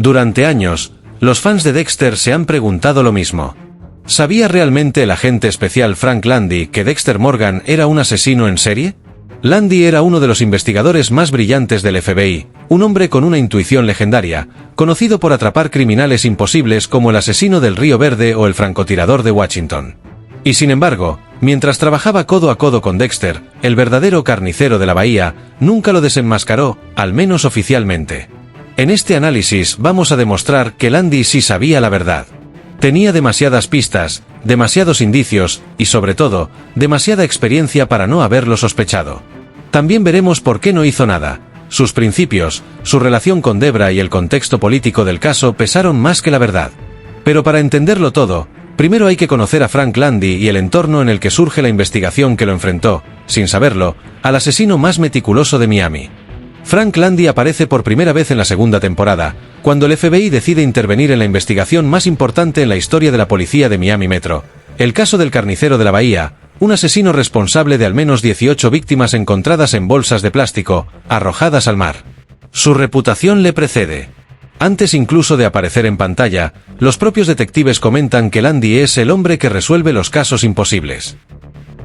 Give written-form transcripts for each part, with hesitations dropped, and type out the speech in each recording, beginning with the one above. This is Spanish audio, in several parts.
Durante años, los fans de Dexter se han preguntado lo mismo. ¿Sabía realmente el agente especial Frank Landy que Dexter Morgan era un asesino en serie? Landy era uno de los investigadores más brillantes del FBI, un hombre con una intuición legendaria, conocido por atrapar criminales imposibles como el asesino del Río Verde o el francotirador de Washington. Y sin embargo, mientras trabajaba codo a codo con Dexter, el verdadero carnicero de la bahía nunca lo desenmascaró, al menos oficialmente. En este análisis vamos a demostrar que Landy sí sabía la verdad. Tenía demasiadas pistas, demasiados indicios y, sobre todo, demasiada experiencia para no haberlo sospechado. También veremos por qué no hizo nada. Sus principios, su relación con Debra y el contexto político del caso pesaron más que la verdad. Pero para entenderlo todo, primero hay que conocer a Frank Landy y el entorno en el que surge la investigación que lo enfrentó, sin saberlo, al asesino más meticuloso de Miami. Frank Landy aparece por primera vez en la segunda temporada, cuando el FBI decide intervenir en la investigación más importante en la historia de la policía de Miami Metro, el caso del carnicero de la bahía, un asesino responsable de al menos 18 víctimas encontradas en bolsas de plástico, arrojadas al mar. Su reputación le precede. Antes incluso de aparecer en pantalla, los propios detectives comentan que Landy es el hombre que resuelve los casos imposibles.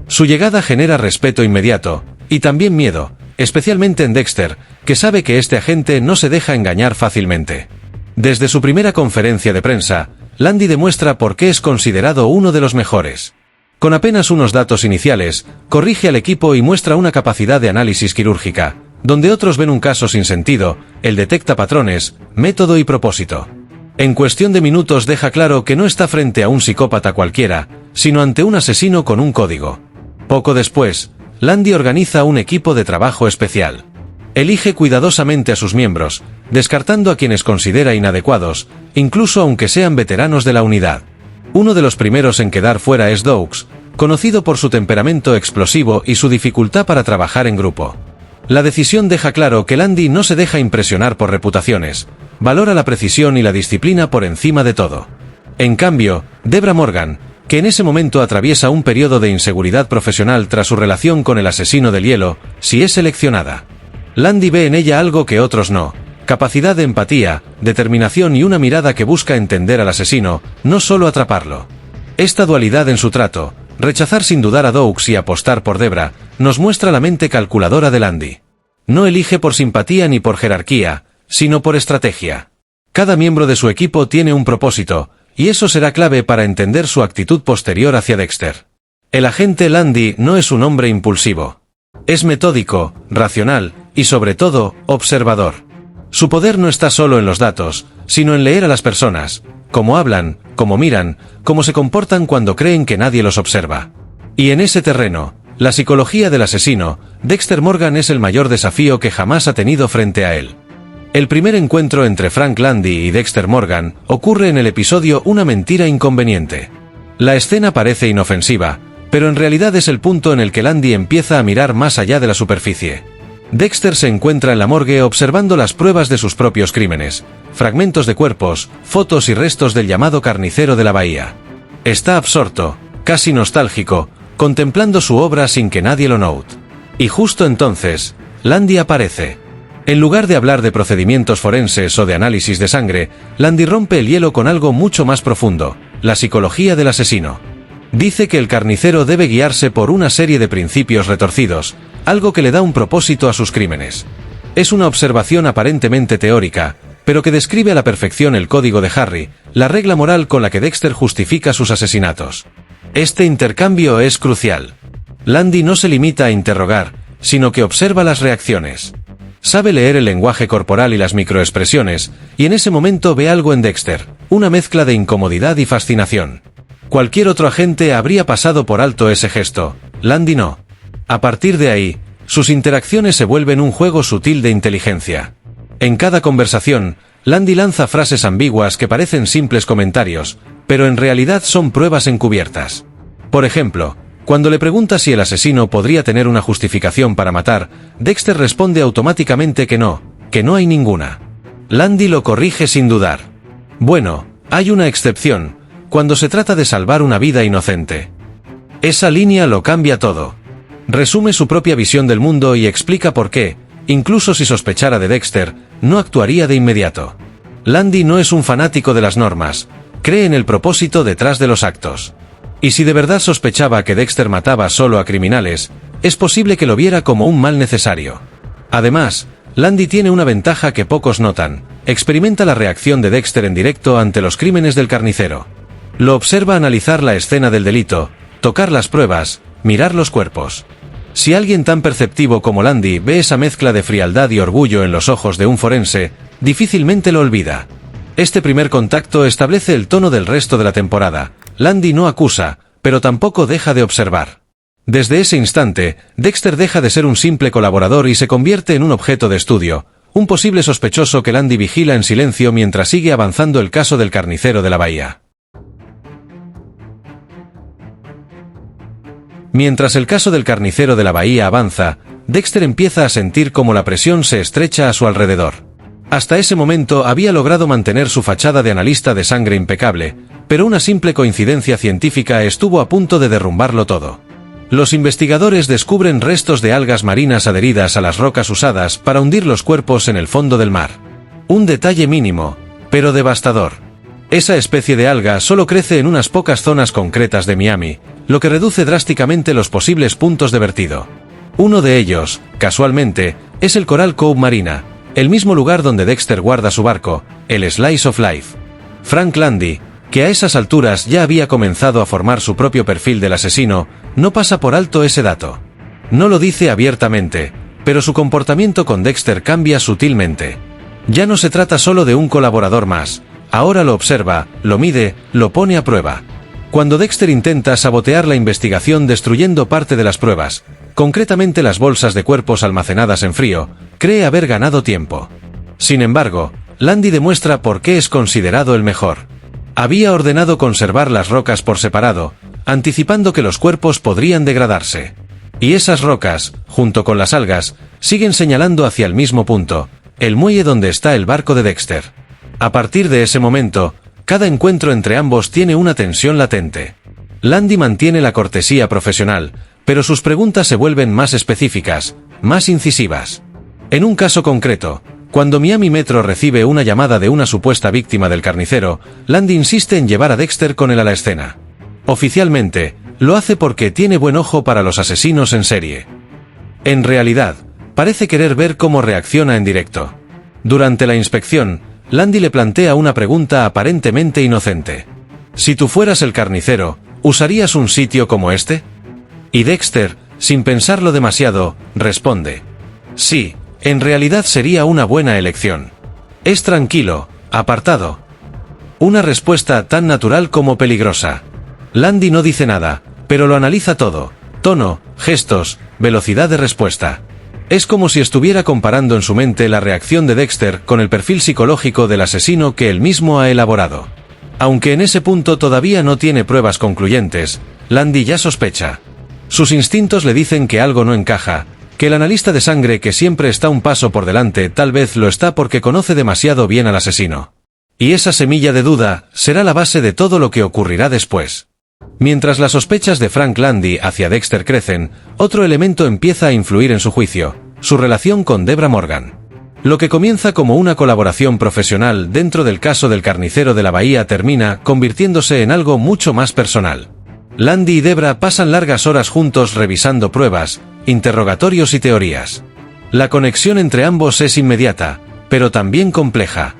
Su llegada genera respeto inmediato, y también miedo, especialmente en Dexter, que sabe que este agente no se deja engañar fácilmente. Desde su primera conferencia de prensa, Landy demuestra por qué es considerado uno de los mejores. Con apenas unos datos iniciales, corrige al equipo y muestra una capacidad de análisis quirúrgica. Donde otros ven un caso sin sentido, él detecta patrones, método y propósito. En cuestión de minutos deja claro que no está frente a un psicópata cualquiera, sino ante un asesino con un código. Poco después, Landy organiza un equipo de trabajo especial. Elige cuidadosamente a sus miembros, descartando a quienes considera inadecuados, incluso aunque sean veteranos de la unidad. Uno de los primeros en quedar fuera es Doakes, conocido por su temperamento explosivo y su dificultad para trabajar en grupo. La decisión deja claro que Landy no se deja impresionar por reputaciones, valora la precisión y la disciplina por encima de todo. En cambio, Debra Morgan, que en ese momento atraviesa un periodo de inseguridad profesional tras su relación con el asesino del hielo, sí es seleccionada. Landy ve en ella algo que otros no: capacidad de empatía, determinación y una mirada que busca entender al asesino, no solo atraparlo. Esta dualidad en su trato, rechazar sin dudar a Doakes y apostar por Debra, nos muestra la mente calculadora de Landy. No elige por simpatía ni por jerarquía, sino por estrategia. Cada miembro de su equipo tiene un propósito, y eso será clave para entender su actitud posterior hacia Dexter. El agente Landy no es un hombre impulsivo. Es metódico, racional y sobre todo, observador. Su poder no está solo en los datos, sino en leer a las personas, cómo hablan, cómo miran, cómo se comportan cuando creen que nadie los observa. Y en ese terreno, la psicología del asesino, Dexter Morgan es el mayor desafío que jamás ha tenido frente a él. El primer encuentro entre Frank Landy y Dexter Morgan ocurre en el episodio Una mentira inconveniente. La escena parece inofensiva, pero en realidad es el punto en el que Landy empieza a mirar más allá de la superficie. Dexter se encuentra en la morgue observando las pruebas de sus propios crímenes, fragmentos de cuerpos, fotos y restos del llamado carnicero de la bahía. Está absorto, casi nostálgico, contemplando su obra sin que nadie lo note. Y justo entonces, Landy aparece. En lugar de hablar de procedimientos forenses o de análisis de sangre, Landy rompe el hielo con algo mucho más profundo: la psicología del asesino. Dice que el carnicero debe guiarse por una serie de principios retorcidos, algo que le da un propósito a sus crímenes. Es una observación aparentemente teórica, pero que describe a la perfección el código de Harry, la regla moral con la que Dexter justifica sus asesinatos. Este intercambio es crucial. Landy no se limita a interrogar, sino que observa las reacciones. Sabe leer el lenguaje corporal y las microexpresiones, y en ese momento ve algo en Dexter, una mezcla de incomodidad y fascinación. Cualquier otro agente habría pasado por alto ese gesto, Landy no. A partir de ahí, sus interacciones se vuelven un juego sutil de inteligencia. En cada conversación, Landy lanza frases ambiguas que parecen simples comentarios, pero en realidad son pruebas encubiertas. Por ejemplo, cuando le pregunta si el asesino podría tener una justificación para matar, Dexter responde automáticamente que no hay ninguna. Landy lo corrige sin dudar. Bueno, hay una excepción: cuando se trata de salvar una vida inocente. Esa línea lo cambia todo. Resume su propia visión del mundo y explica por qué, incluso si sospechara de Dexter, no actuaría de inmediato. Landy no es un fanático de las normas, cree en el propósito detrás de los actos. Y si de verdad sospechaba que Dexter mataba solo a criminales, es posible que lo viera como un mal necesario. Además, Landy tiene una ventaja que pocos notan: experimenta la reacción de Dexter en directo ante los crímenes del carnicero. Lo observa analizar la escena del delito, tocar las pruebas, mirar los cuerpos. Si alguien tan perceptivo como Landy ve esa mezcla de frialdad y orgullo en los ojos de un forense, difícilmente lo olvida. Este primer contacto establece el tono del resto de la temporada. Landy no acusa, pero tampoco deja de observar. Desde ese instante, Dexter deja de ser un simple colaborador y se convierte en un objeto de estudio, un posible sospechoso que Landy vigila en silencio mientras sigue avanzando el caso del carnicero de la bahía. Mientras el caso del carnicero de la bahía avanza, Dexter empieza a sentir cómo la presión se estrecha a su alrededor. Hasta ese momento había logrado mantener su fachada de analista de sangre impecable, pero una simple coincidencia científica estuvo a punto de derrumbarlo todo. Los investigadores descubren restos de algas marinas adheridas a las rocas usadas para hundir los cuerpos en el fondo del mar. Un detalle mínimo, pero devastador. Esa especie de alga solo crece en unas pocas zonas concretas de Miami, lo que reduce drásticamente los posibles puntos de vertido. Uno de ellos, casualmente, es el Coral Cove Marina, el mismo lugar donde Dexter guarda su barco, el Slice of Life. Frank Landy, que a esas alturas ya había comenzado a formar su propio perfil del asesino, no pasa por alto ese dato. No lo dice abiertamente, pero su comportamiento con Dexter cambia sutilmente. Ya no se trata solo de un colaborador más, ahora lo observa, lo mide, lo pone a prueba. Cuando Dexter intenta sabotear la investigación destruyendo parte de las pruebas, concretamente las bolsas de cuerpos almacenadas en frío, cree haber ganado tiempo. Sin embargo, Landy demuestra por qué es considerado el mejor. Había ordenado conservar las rocas por separado, anticipando que los cuerpos podrían degradarse. Y esas rocas, junto con las algas, siguen señalando hacia el mismo punto, el muelle donde está el barco de Dexter. A partir de ese momento, cada encuentro entre ambos tiene una tensión latente. Landy mantiene la cortesía profesional, pero sus preguntas se vuelven más específicas, más incisivas. En un caso concreto, cuando Miami Metro recibe una llamada de una supuesta víctima del carnicero, Landy insiste en llevar a Dexter con él a la escena. Oficialmente, lo hace porque tiene buen ojo para los asesinos en serie. En realidad, parece querer ver cómo reacciona en directo. Durante la inspección, Landy le plantea una pregunta aparentemente inocente. Si tú fueras el carnicero, ¿usarías un sitio como este? Y Dexter, sin pensarlo demasiado, responde: sí, en realidad sería una buena elección. Es tranquilo, apartado. Una respuesta tan natural como peligrosa. Landy no dice nada, pero lo analiza todo: tono, gestos, velocidad de respuesta. Es como si estuviera comparando en su mente la reacción de Dexter con el perfil psicológico del asesino que él mismo ha elaborado. Aunque en ese punto todavía no tiene pruebas concluyentes, Landy ya sospecha. Sus instintos le dicen que algo no encaja, que el analista de sangre que siempre está un paso por delante tal vez lo está porque conoce demasiado bien al asesino. Y esa semilla de duda será la base de todo lo que ocurrirá después. Mientras las sospechas de Frank Landy hacia Dexter crecen, otro elemento empieza a influir en su juicio: su relación con Debra Morgan. Lo que comienza como una colaboración profesional dentro del caso del carnicero de la bahía termina convirtiéndose en algo mucho más personal. Landy y Debra pasan largas horas juntos revisando pruebas, interrogatorios y teorías. La conexión entre ambos es inmediata, pero también compleja.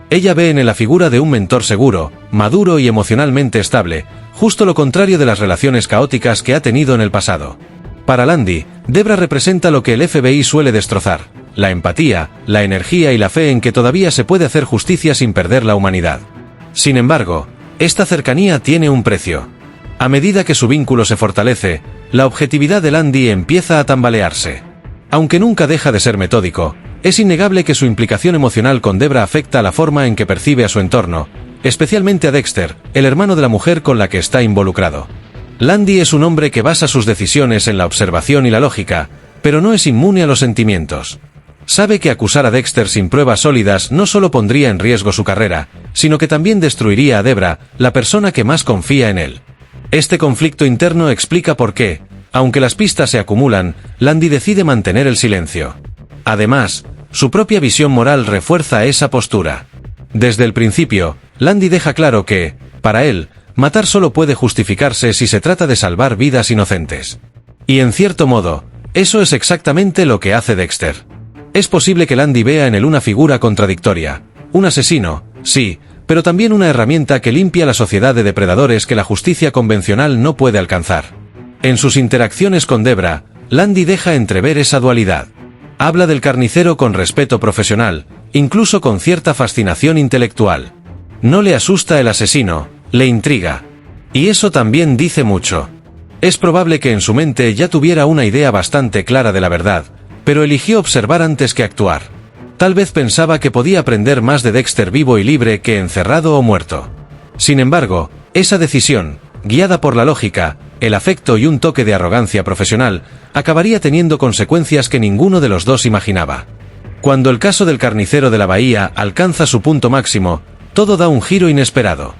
Ella ve en él la figura de un mentor seguro, maduro y emocionalmente estable, justo lo contrario de las relaciones caóticas que ha tenido en el pasado. Para Landy, Debra representa lo que el FBI suele destrozar: la empatía, la energía y la fe en que todavía se puede hacer justicia sin perder la humanidad. Sin embargo, esta cercanía tiene un precio. A medida que su vínculo se fortalece, la objetividad de Landy empieza a tambalearse. Aunque nunca deja de ser metódico, es innegable que su implicación emocional con Debra afecta la forma en que percibe a su entorno, especialmente a Dexter, el hermano de la mujer con la que está involucrado. Landy es un hombre que basa sus decisiones en la observación y la lógica, pero no es inmune a los sentimientos. Sabe que acusar a Dexter sin pruebas sólidas no solo pondría en riesgo su carrera, sino que también destruiría a Debra, la persona que más confía en él. Este conflicto interno explica por qué, aunque las pistas se acumulan, Landy decide mantener el silencio. Además, su propia visión moral refuerza esa postura. Desde el principio, Landy deja claro que, para él, matar solo puede justificarse si se trata de salvar vidas inocentes. Y en cierto modo, eso es exactamente lo que hace Dexter. Es posible que Landy vea en él una figura contradictoria, un asesino, sí, pero también una herramienta que limpia la sociedad de depredadores que la justicia convencional no puede alcanzar. En sus interacciones con Debra, Landy deja entrever esa dualidad. Habla del carnicero con respeto profesional, incluso con cierta fascinación intelectual. No le asusta el asesino, le intriga. Y eso también dice mucho. Es probable que en su mente ya tuviera una idea bastante clara de la verdad, pero eligió observar antes que actuar. Tal vez pensaba que podía aprender más de Dexter vivo y libre que encerrado o muerto. Sin embargo, esa decisión, guiada por la lógica, el afecto y un toque de arrogancia profesional, acabaría teniendo consecuencias que ninguno de los dos imaginaba. Cuando el caso del carnicero de la bahía alcanza su punto máximo, todo da un giro inesperado.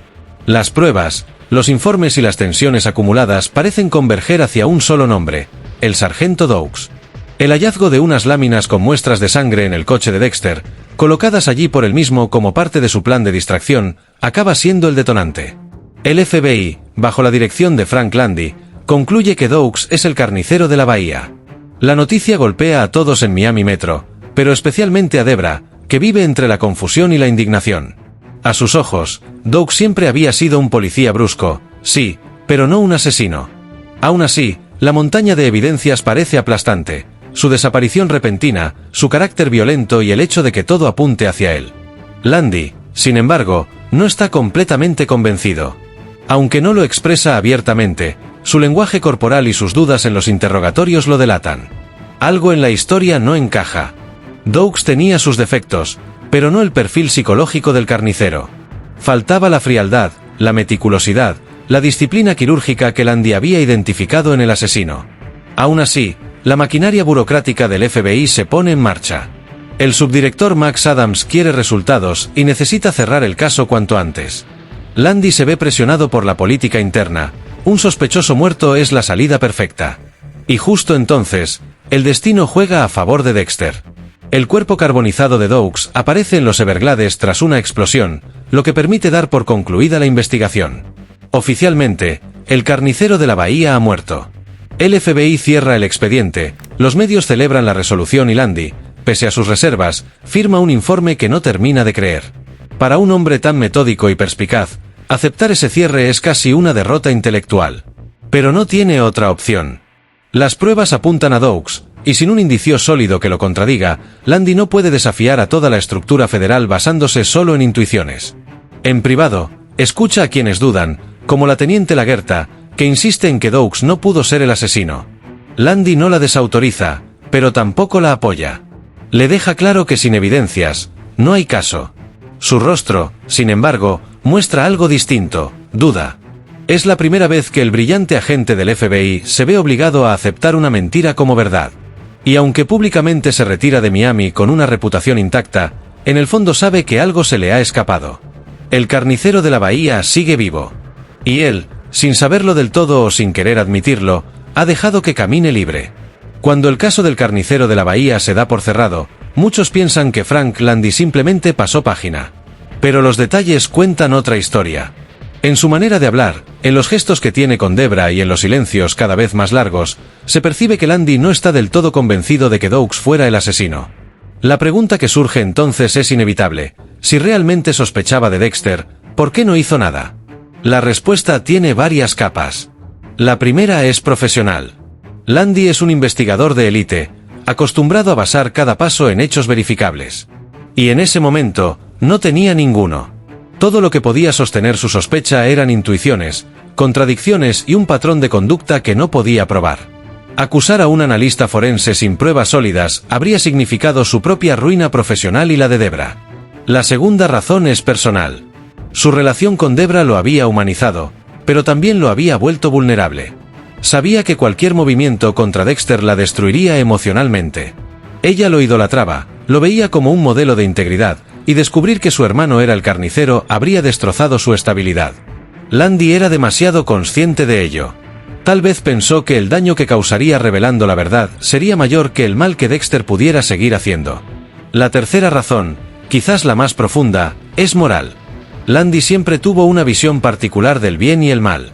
Las pruebas, los informes y las tensiones acumuladas parecen converger hacia un solo nombre: el sargento Doakes. El hallazgo de unas láminas con muestras de sangre en el coche de Dexter, colocadas allí por él mismo como parte de su plan de distracción, acaba siendo el detonante. El FBI, bajo la dirección de Frank Landy, concluye que Doakes es el carnicero de la bahía. La noticia golpea a todos en Miami Metro, pero especialmente a Debra, que vive entre la confusión y la indignación. A sus ojos, Doakes siempre había sido un policía brusco, sí, pero no un asesino. Aún así, la montaña de evidencias parece aplastante: su desaparición repentina, su carácter violento y el hecho de que todo apunte hacia él. Landy, sin embargo, no está completamente convencido. Aunque no lo expresa abiertamente, su lenguaje corporal y sus dudas en los interrogatorios lo delatan. Algo en la historia no encaja. Doakes tenía sus defectos, pero no el perfil psicológico del carnicero. Faltaba la frialdad, la meticulosidad, la disciplina quirúrgica que Landy había identificado en el asesino. Aún así, la maquinaria burocrática del FBI se pone en marcha. El subdirector Max Adams quiere resultados y necesita cerrar el caso cuanto antes. Landy se ve presionado por la política interna: un sospechoso muerto es la salida perfecta. Y justo entonces, el destino juega a favor de Dexter. El cuerpo carbonizado de Doakes aparece en los Everglades tras una explosión, lo que permite dar por concluida la investigación. Oficialmente, el carnicero de la bahía ha muerto. El FBI cierra el expediente, los medios celebran la resolución y Landy, pese a sus reservas, firma un informe que no termina de creer. Para un hombre tan metódico y perspicaz, aceptar ese cierre es casi una derrota intelectual. Pero no tiene otra opción. Las pruebas apuntan a Doakes, y sin un indicio sólido que lo contradiga, Landy no puede desafiar a toda la estructura federal basándose solo en intuiciones. En privado, escucha a quienes dudan, como la teniente Lagerta, que insiste en que Doakes no pudo ser el asesino. Landy no la desautoriza, pero tampoco la apoya. Le deja claro que sin evidencias, no hay caso. Su rostro, sin embargo, muestra algo distinto: duda. Es la primera vez que el brillante agente del FBI se ve obligado a aceptar una mentira como verdad. Y aunque públicamente se retira de Miami con una reputación intacta, en el fondo sabe que algo se le ha escapado. El carnicero de la bahía sigue vivo. Y él, sin saberlo del todo o sin querer admitirlo, ha dejado que camine libre. Cuando el caso del carnicero de la bahía se da por cerrado, muchos piensan que Frank Landy simplemente pasó página. Pero los detalles cuentan otra historia. En su manera de hablar, en los gestos que tiene con Debra y en los silencios cada vez más largos, se percibe que Landy no está del todo convencido de que Doakes fuera el asesino. La pregunta que surge entonces es inevitable: si realmente sospechaba de Dexter, ¿por qué no hizo nada? La respuesta tiene varias capas. La primera es profesional. Landy es un investigador de élite, acostumbrado a basar cada paso en hechos verificables. Y en ese momento, no tenía ninguno. Todo lo que podía sostener su sospecha eran intuiciones, contradicciones y un patrón de conducta que no podía probar. Acusar a un analista forense sin pruebas sólidas habría significado su propia ruina profesional y la de Debra. La segunda razón es personal. Su relación con Debra lo había humanizado, pero también lo había vuelto vulnerable. Sabía que cualquier movimiento contra Dexter la destruiría emocionalmente. Ella lo idolatraba, lo veía como un modelo de integridad, y descubrir que su hermano era el carnicero habría destrozado su estabilidad. Landy era demasiado consciente de ello. Tal vez pensó que el daño que causaría revelando la verdad sería mayor que el mal que Dexter pudiera seguir haciendo. La tercera razón Quizás la más profunda, es moral. Landy siempre tuvo una visión particular del bien y el mal.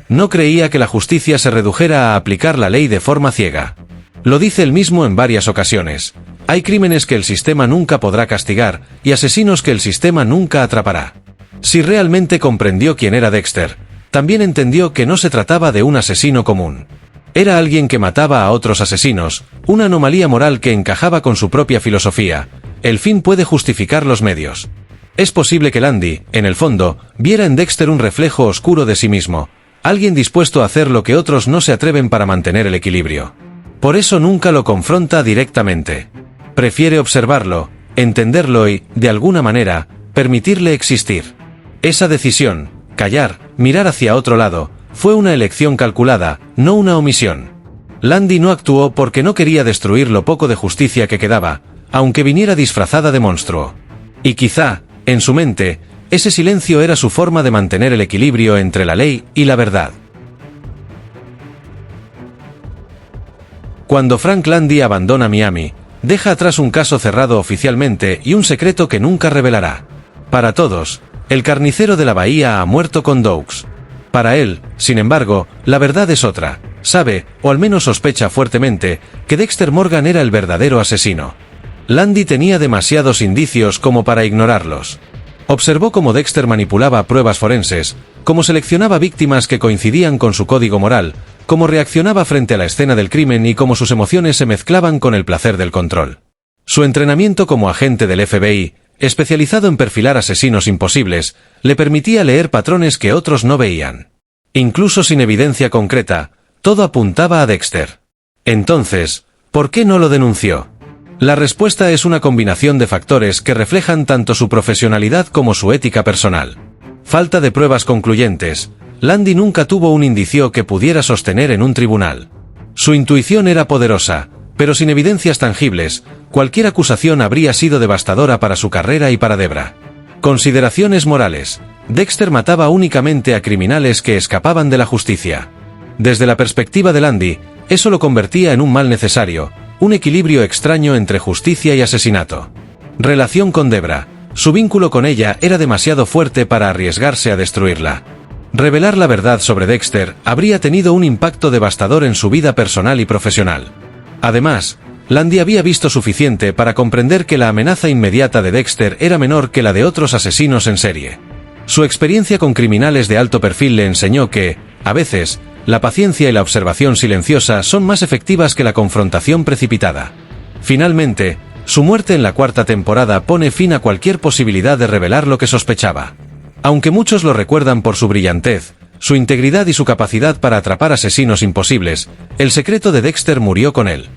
No creía que la justicia se redujera a aplicar la ley de forma ciega. Lo dice él mismo en varias ocasiones. Hay crímenes que el sistema nunca podrá castigar, y asesinos que el sistema nunca atrapará. Si realmente comprendió quién era Dexter, también entendió que no se trataba de un asesino común. Era alguien que mataba a otros asesinos, una anomalía moral que encajaba con su propia filosofía. El fin puede justificar los medios. Es posible que Landy, en el fondo, viera en Dexter un reflejo oscuro de sí mismo, alguien dispuesto a hacer lo que otros no se atreven para mantener el equilibrio. Por eso nunca lo confronta directamente. Prefiere observarlo, entenderlo y, de alguna manera, permitirle existir. Esa decisión, callar, mirar hacia otro lado, fue una elección calculada, no una omisión. Landy no actuó porque no quería destruir lo poco de justicia que quedaba, aunque viniera disfrazada de monstruo. Y quizá, en su mente, ese silencio era su forma de mantener el equilibrio entre la ley y la verdad. Cuando Frank Landy abandona Miami, deja atrás un caso cerrado oficialmente y un secreto que nunca revelará. Para todos, el carnicero de la bahía ha muerto con Doakes. Para él, sin embargo, la verdad es otra. Sabe, o al menos sospecha fuertemente, que Dexter Morgan era el verdadero asesino. Landy tenía demasiados indicios como para ignorarlos. Observó cómo Dexter manipulaba pruebas forenses, cómo seleccionaba víctimas que coincidían con su código moral, cómo reaccionaba frente a la escena del crimen y cómo sus emociones se mezclaban con el placer del control. Su entrenamiento como agente del FBI, especializado en perfilar asesinos imposibles, le permitía leer patrones que otros no veían. Incluso sin evidencia concreta, todo apuntaba a Dexter. Entonces, ¿por qué no lo denunció? La respuesta es una combinación de factores que reflejan tanto su profesionalidad como su ética personal. Falta de pruebas concluyentes. Landy nunca tuvo un indicio que pudiera sostener en un tribunal. Su intuición era poderosa, pero sin evidencias tangibles, cualquier acusación habría sido devastadora para su carrera y para Debra. Consideraciones morales. Dexter mataba únicamente a criminales que escapaban de la justicia. Desde la perspectiva de Landy, eso lo convertía en un mal necesario, un equilibrio extraño entre justicia y asesinato. Relación con Debra. Su vínculo con ella era demasiado fuerte para arriesgarse a destruirla. Revelar la verdad sobre Dexter habría tenido un impacto devastador en su vida personal y profesional. Además, Landy había visto suficiente para comprender que la amenaza inmediata de Dexter era menor que la de otros asesinos en serie. Su experiencia con criminales de alto perfil le enseñó que, a veces, la paciencia y la observación silenciosa son más efectivas que la confrontación precipitada. Finalmente, su muerte en la 4ª temporada pone fin a cualquier posibilidad de revelar lo que sospechaba. Aunque muchos lo recuerdan por su brillantez, su integridad y su capacidad para atrapar asesinos imposibles, el secreto de Dexter murió con él.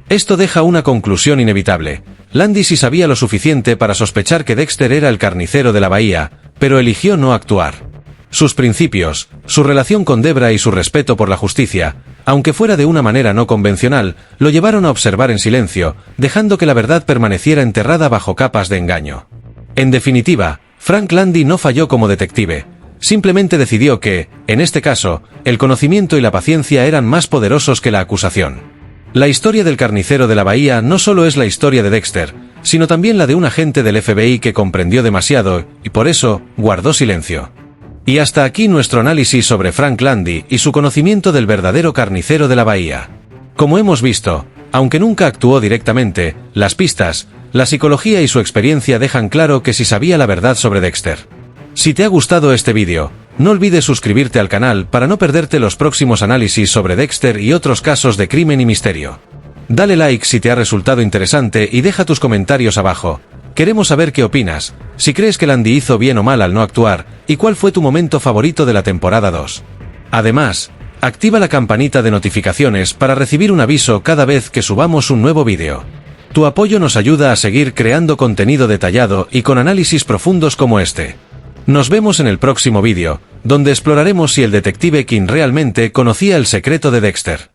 Esto deja una conclusión inevitable. Landy sí sabía lo suficiente para sospechar que Dexter era el carnicero de la bahía, pero eligió no actuar. Sus principios, su relación con Debra y su respeto por la justicia, aunque fuera de una manera no convencional, lo llevaron a observar en silencio, dejando que la verdad permaneciera enterrada bajo capas de engaño. En definitiva, Frank Landy no falló como detective. Simplemente decidió que, en este caso, el conocimiento y la paciencia eran más poderosos que la acusación. La historia del carnicero de la bahía no solo es la historia de Dexter, sino también la de un agente del FBI que comprendió demasiado, y por eso, guardó silencio. Y hasta aquí nuestro análisis sobre Frank Landy y su conocimiento del verdadero carnicero de la bahía. Como hemos visto, aunque nunca actuó directamente, las pistas, la psicología y su experiencia dejan claro que sí sabía la verdad sobre Dexter. Si te ha gustado este vídeo, no olvides suscribirte al canal para no perderte los próximos análisis sobre Dexter y otros casos de crimen y misterio. Dale like si te ha resultado interesante y deja tus comentarios abajo. Queremos saber qué opinas, si crees que Landy hizo bien o mal al no actuar, y cuál fue tu momento favorito de la temporada 2. Además, activa la campanita de notificaciones para recibir un aviso cada vez que subamos un nuevo vídeo. Tu apoyo nos ayuda a seguir creando contenido detallado y con análisis profundos como este. Nos vemos en el próximo vídeo, donde exploraremos si el detective King realmente conocía el secreto de Dexter.